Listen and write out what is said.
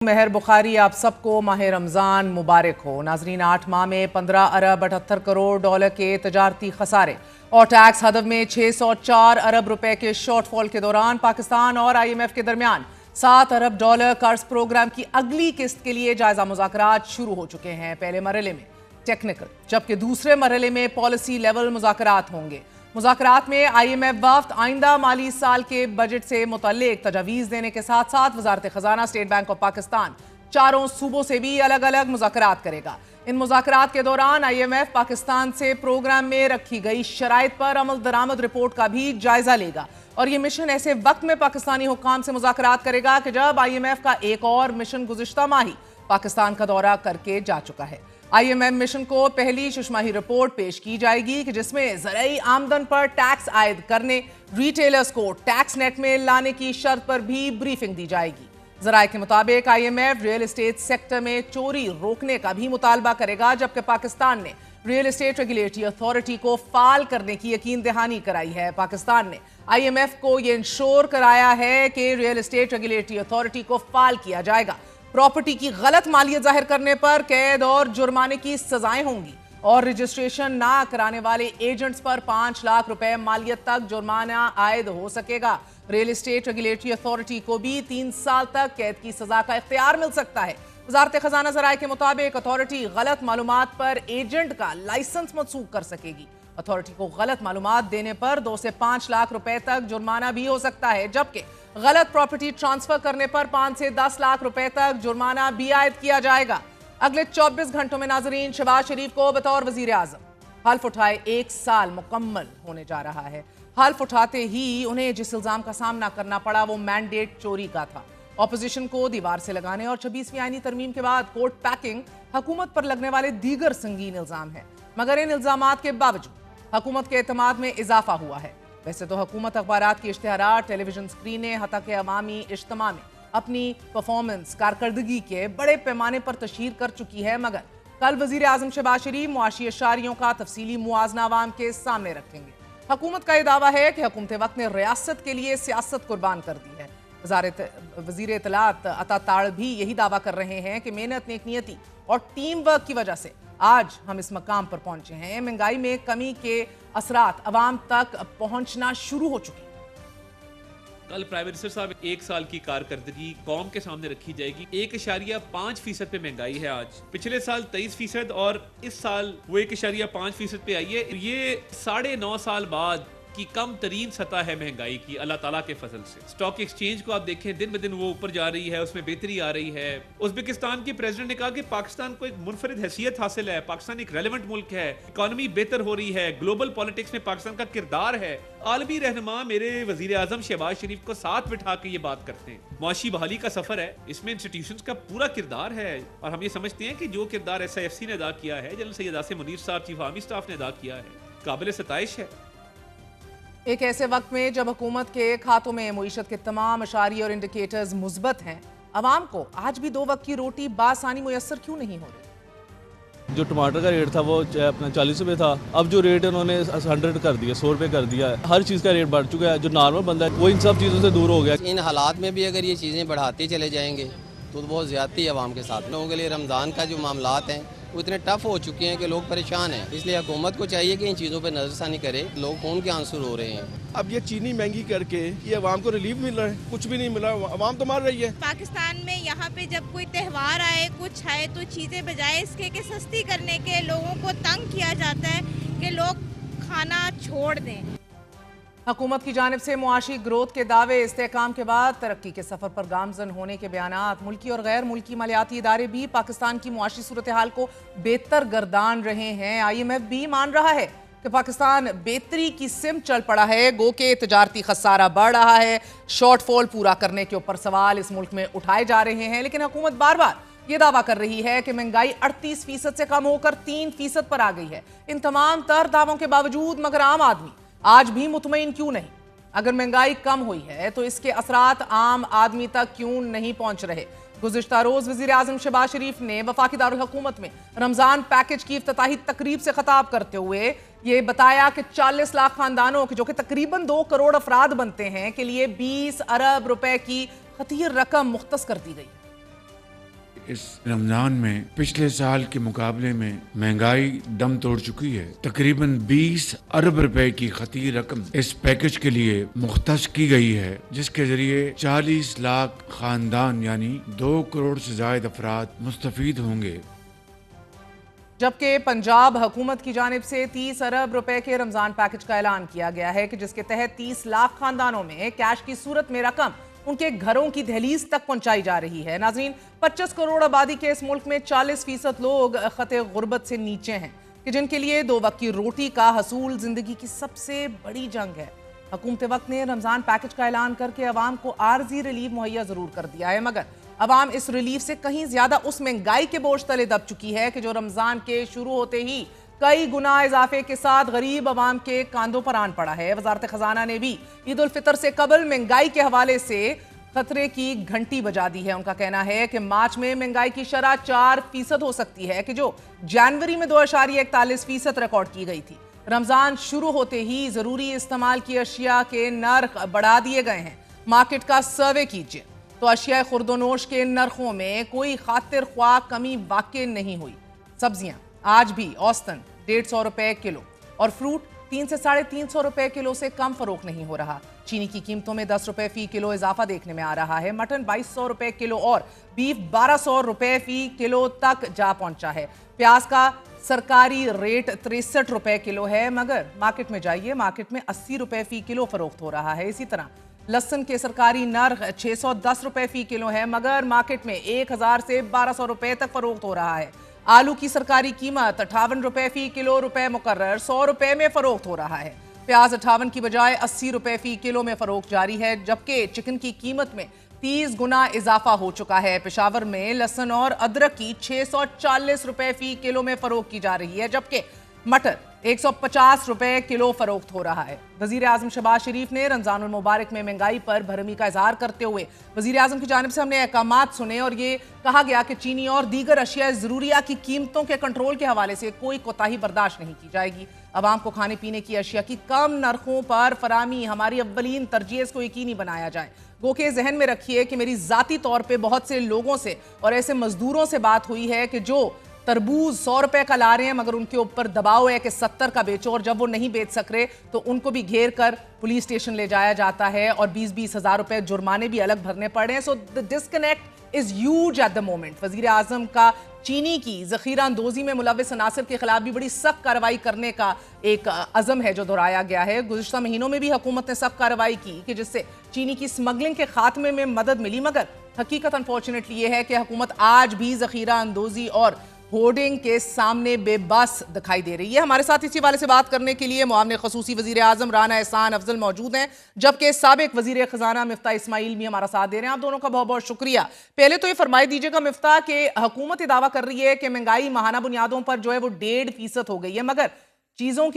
मेहर बुखारी आप सबको माह रमज़ान मुबारक हो। नाजरीन, 8 माह में 15 अरब 78 करोड़ डॉलर के तजारती खसारे और टैक्स हदफ में 604 अरब रुपए के शॉर्टफॉल के दौरान पाकिस्तान और IMF के दरमियान 7 अरब डॉलर कर्ज प्रोग्राम की अगली किस्त के लिए जायजा मुज़ाकरात शुरू हो चुके हैं। पहले मरहले में टेक्निकल जबकि दूसरे मरहले में पॉलिसी लेवल मुज़ाकरात होंगे। मुज़ाकरात में IMF वफ़द आइंदा माली साल के बजट से मुतल्लिक तजावीज़ देने के साथ साथ वज़ारत ख़ज़ाना, स्टेट बैंक ऑफ पाकिस्तान चारों सूबों से भी अलग अलग मुज़ाकरात करेगा। इन मुज़ाकरात के दौरान IMF पाकिस्तान से प्रोग्राम में रखी गई शराइत पर अमल दरामद रिपोर्ट का भी जायजा लेगा और ये मिशन ऐसे वक्त में पाकिस्तानी हुक्काम से मुज़ाकरात करेगा कि जब IMF का एक और मिशन गुज़िश्ता माही पाकिस्तान का दौरा करके जा चुका है। IMF मिशन को पहली शुमाही रिपोर्ट पेश की जाएगी कि जिसमें ज़राई आमदन पर टैक्स आयद करने, रिटेलर्स को टैक्स नेट में लाने की शर्त पर भी ब्रीफिंग दी जाएगी। ज़राए के मुताबिक IMF रियल एस्टेट सेक्टर में चोरी रोकने का भी मुतालबा करेगा, जबकि पाकिस्तान ने रियल एस्टेट रेगुलेटरी अथॉरिटी को फाल करने की यकीन दहानी कराई है। पाकिस्तान ने IMF को यह इंश्योर कराया है कि रियल एस्टेट रेगुलेटरी अथॉरिटी को फाल किया जाएगा। प्रॉपर्टी की गलत मालियत जाहिर करने पर कैद और जुर्माने की सजाएं होंगी और रजिस्ट्रेशन ना कराने वाले एजेंट्स पर 5 लाख रुपए मालियत तक जुर्माना आयद हो सकेगा। रियल एस्टेट रेगुलेटरी अथॉरिटी को भी 3 साल तक कैद की सजा का इख्तियार मिल सकता है। वज़ारत ख़ज़ाना ज़राए के मुताबिक अथॉरिटी गलत मालूमात पर एजेंट का लाइसेंस मनसूख कर सकेगी। अथॉरिटी को गलत मालूमात देने पर 2 से 5 लाख रुपए तक जुर्माना भी हो सकता है, जबकि गलत प्रॉपर्टी ट्रांसफर करने पर 5 से 10 लाख रुपए तक जुर्माना भी आयद किया जाएगा। अगले 24 घंटों में नाजरीन शहबाज शरीफ को बतौर वजीर आजम हल्फ उठाए 1 साल मुकम्मल होने जा रहा है। हल्फ उठाते ही उन्हें जिस इल्जाम का सामना करना पड़ा वो मैंडेट चोरी का था। ऑपोजिशन को दीवार से लगाने और 26वीं आईनी तरमीम के बाद कोर्ट पैकिंग हुकूमत पर लगने वाले दीगर संगीन इल्जाम है, मगर इन इल्जामात के बावजूद हुकूमत के एतमाद में इजाफा हुआ है। वैसे तो हुकूमत अखबारात की इश्तिहारात, टेलीविजन स्क्रीनें, हत्ता के अवामी इज्तिमा में अपनी परफॉर्मेंस कारकर्दगी के बड़े पैमाने पर तशहीर कर चुकी है, मगर कल वजीर आजम शहबाज शरीफ मुआशी अशारियों का तफसीली मुआजना अवाम के सामने रखेंगे। हुकूमत का यह दावा है कि हुकूमत वक्त ने रियासत के लिए सियासत कुर्बान कर दी है। वजीर इत्तलात अता ताड़ भी यही दावा कर रहे हैं कि मेहनत, नेकनियती और टीम वर्क की वजह से आज हम इस मकाम पर पहुंचे हैं। महंगाई में कमी के असरात अवाम तक पहुंचना शुरू हो चुके हैं। कल प्राइम मिनिस्टर साहब 1 साल की कारकर्दगी कौम के सामने रखी जाएगी। 1.5% पे महंगाई है आज। पिछले साल 23% और इस साल वो 1.5% पे आई है। ये 9.5 साल बाद की कम तरीन सतह है महंगाई की, अल्लाह ताला के फजल से। स्टॉक एक्सचेंज को आप देखें, दिन ब दिन वो ऊपर जा रही है, उसमें बेहतरी आ रही है। उज़्बेकिस्तान के प्रेसिडेंट ने कहा कि पाकिस्तान को एक मुनफरिद हैसियत हासिल है, पाकिस्तान एक रेलेवेंट मुल्क है, इकॉनमी बेहतर हो रही है, ग्लोबल पॉलिटिक्स में पाकिस्तान का किरदार है। आलमी रहनुमा मेरे वजीर आजम शहबाज शरीफ को साथ बिठा के ये बात करते हैं। मुआशी बहाली का सफर है, इसमें इंस्टीट्यूशंस का पूरा किरदार है और हम ये समझते हैं कि जो किरदार SIFC ने अदा किया है, जनरल सैयद आसिम मुनीर साहब चीफ आर्मी स्टाफ ने अदा किया है, काबिल सताइश है। एक ऐसे वक्त में जब हुकूमत के खातों में मईशत के तमाम अशारी और इंडिकेटर्स मुस्बत हैं, अवाम को आज भी 2 वक्त की रोटी बासानी मुयस्सर क्यों नहीं हो रही? जो टमाटर का रेट था वो अपना 40 रुपये था, अब जो रेट है उन्होंने 100 कर दिया, 100 रुपये कर दिया है। हर चीज़ का रेट बढ़ चुका है। जो नॉर्मल बंदा है वो इन सब चीज़ों से दूर हो गया। इन हालात में भी अगर ये चीज़ें बढ़ाते चले जाएंगे तो बहुत ज़्यादती है अवाम के साथ। लोगों के लिए रमज़ान का जो मामलात हैं वो इतने टफ हो चुके हैं कि लोग परेशान हैं। इसलिए हुकूमत को चाहिए कि इन चीज़ों पर नज़रसानी करे। लोग खून के आंसू रो रहे हैं। अब ये चीनी महंगी करके ये अवाम को रिलीफ मिल रहा है, कुछ भी नहीं मिला, अवाम तो मार रही है। पाकिस्तान में यहाँ पे जब कोई त्यौहार आए, कुछ आए, तो चीज़ें बजाय इसके कि सस्ती करने के लोगों को तंग किया जाता है कि लोग खाना छोड़ दें। हुकूमत की जानिब से मुआशी ग्रोथ के दावे, इस्तेहकाम के बाद तरक्की के सफ़र पर गामजन होने के बयानात। मुल्की और गैर मुल्की मालियाती इदारे भी पाकिस्तान की मुआशी सूरत हाल को बेहतर गर्दान रहे हैं। IMF भी मान रहा है कि पाकिस्तान बेहतरी की सिम चल पड़ा है, गो के तजारती खसारा बढ़ रहा है। शॉर्टफॉल पूरा करने के ऊपर सवाल इस मुल्क में उठाए जा रहे हैं, लेकिन हुकूमत बार बार ये दावा कर रही है कि महंगाई 38% से कम होकर 3% पर आ गई है। इन तमाम तर दावों के बावजूद मगर आम आदमी आज भी मुतमईन क्यों नहीं? अगर महंगाई कम हुई है तो इसके असरात आम आदमी तक क्यों नहीं पहुंच रहे? गुज़िश्ता रोज वज़ीर आज़म शहबाज शरीफ ने वफाकी दारुल हुकूमत में रमजान पैकेज की इफ्तिताही तकरीब से खिताब करते हुए ये बताया कि 40 लाख खानदानों के, जो कि तकरीबन 2 करोड़ अफराद बनते हैं, के लिए 20 अरब रुपए की खतीर रकम मुख्तस कर दी गई। اس رمضان میں پچھلے سال کے مقابلے میں مہنگائی دم توڑ چکی ہے. تقریباً 20 ارب روپے کی خطی رقم اس پیکج کے لیے مختص کی گئی ہے، جس کے ذریعے 40 لاکھ خاندان یعنی 2 کروڑ سے زائد افراد مستفید ہوں گے. جبکہ پنجاب حکومت کی جانب سے 30 ارب روپے کے رمضان پیکج کا اعلان کیا گیا ہے کہ جس کے تحت 30 لاکھ خاندانوں میں کیش کی صورت میں رقم ان کے گھروں کی دہلیز تک پہنچائی جا رہی ہے. ناظرین، 25 کروڑ آبادی کے اس ملک میں 40% لوگ خط غربت سے نیچے ہیں کہ جن کے لیے 2 وقت کی روٹی کا حصول زندگی کی سب سے بڑی جنگ ہے. حکومت وقت نے رمضان پیکج کا اعلان کر کے عوام کو عارضی ریلیف مہیا ضرور کر دیا ہے، مگر عوام اس ریلیف سے کہیں زیادہ اس مہنگائی کے بوجھ تلے دب چکی ہے کہ جو رمضان کے شروع ہوتے ہی کئی گنا اضافے کے ساتھ غریب عوام کے کاندھوں پر آن پڑا ہے. وزارت خزانہ نے بھی عید الفطر سے قبل مہنگائی کے حوالے سے خطرے کی گھنٹی بجا دی ہے. ان کا کہنا ہے کہ مارچ میں مہنگائی کی شرح 4% ہو سکتی ہے کہ جو جنوری میں 2.41% ریکارڈ کی گئی تھی. رمضان شروع ہوتے ہی ضروری استعمال کی اشیاء کے نرخ بڑھا دیے گئے ہیں. مارکیٹ کا سروے کیجئے تو اشیاء خورد و نوش کے نرخوں میں کوئی خاطر خواہ کمی واقع نہیں ہوئی. سبزیاں آج بھی اوسطاً 150 روپے کلو اور فروٹ 300 سے 350 روپے کلو سے کم فروخت نہیں ہو رہا. چینی کی قیمتوں میں 10 روپے فی کلو اضافہ دیکھنے میں آ رہا ہے. مٹن 2200 روپے کلو اور بیف 1200 روپے فی کلو تک جا پہنچا ہے. پیاز کا سرکاری ریٹ 63 روپے کلو ہے، مگر مارکیٹ میں جائیے، مارکیٹ میں 80 روپے فی کلو فروخت ہو رہا ہے. اسی طرح لہسن کے سرکاری نرخ 610 روپے فی کلو ہے، مگر مارکیٹ میں 1000 سے 1200 روپے تک فروخت ہو رہا ہے. آلو کی سرکاری قیمت 58 روپے فی کلو روپے مقرر 100 روپے میں فروخت ہو رہا ہے. پیاز 58 کی بجائے 80 روپے فی کلو میں فروخت جاری ہے، جبکہ چکن کی قیمت میں 30 گنا اضافہ ہو چکا ہے. پشاور میں لہسن اور ادرک کی 640 روپے فی کلو میں فروخت کی جا رہی ہے، جبکہ مٹر 150 روپے کلو فروخت ہو رہا ہے. وزیر اعظم شہباز شریف نے رمضان المبارک میں مہنگائی پر بھرمی کا اظہار کرتے ہوئے وزیر اعظم کی جانب سے ہم نے احکامات سنے اور یہ کہا گیا کہ چینی اور دیگر اشیاء ضروریہ کی قیمتوں کے کنٹرول کے حوالے سے کوئی کوتاہی برداشت نہیں کی جائے گی. عوام کو کھانے پینے کی اشیاء کی کم نرخوں پر فراہمی ہماری اولین ترجیح، اس کو یقینی بنایا جائے. گو کہ ذہن میں رکھیے کہ میری ذاتی طور پہ بہت سے لوگوں سے اور ایسے مزدوروں سے بات ہوئی ہے کہ جو تربوز 100 روپے کا لا رہے ہیں مگر ان کے اوپر دباؤ ہے کہ 70 کا بیچو، اور جب وہ نہیں بیچ سک رہے تو ان کو بھی گھیر کر پولیس اسٹیشن لے جایا جاتا ہے اور 20-20 ہزار روپے جرمانے بھی الگ بھرنے پڑ رہے ہیں. سو the disconnect is huge at the moment. وزیر اعظم کا چینی کی ذخیرہ اندوزی میں ملوث عناصر کے خلاف بھی بڑی سخت کارروائی کرنے کا ایک عزم ہے جو دہرایا گیا ہے. گزشتہ مہینوں میں بھی حکومت نے سخت کارروائی کی کہ جس سے چینی کی سمگلنگ کے خاتمے میں مدد ملی، مگر حقیقت انفارچونیٹلی یہ ہے کہ حکومت آج بھی ذخیرہ اندوزی اور ہورڈنگ کے سامنے بے بس دکھائی دے رہی ہے. ہمارے ساتھ اسی والے سے بات کرنے کے لیے معاون خصوصی وزیر اعظم رانا احسان افضل موجود ہیں، جبکہ سابق وزیر خزانہ مفتاح اسماعیل بھی ہمارا ساتھ دے رہے ہیں. آپ دونوں کا بہت بہت شکریہ. پہلے تو یہ فرمائی دیجیے گا مفتاح کہ حکومت یہ دعویٰ کر رہی ہے کہ مہنگائی ماہانہ بنیادوں پر جو ہے وہ 1.5% ہو گئی ہے، مگر چیزوں کے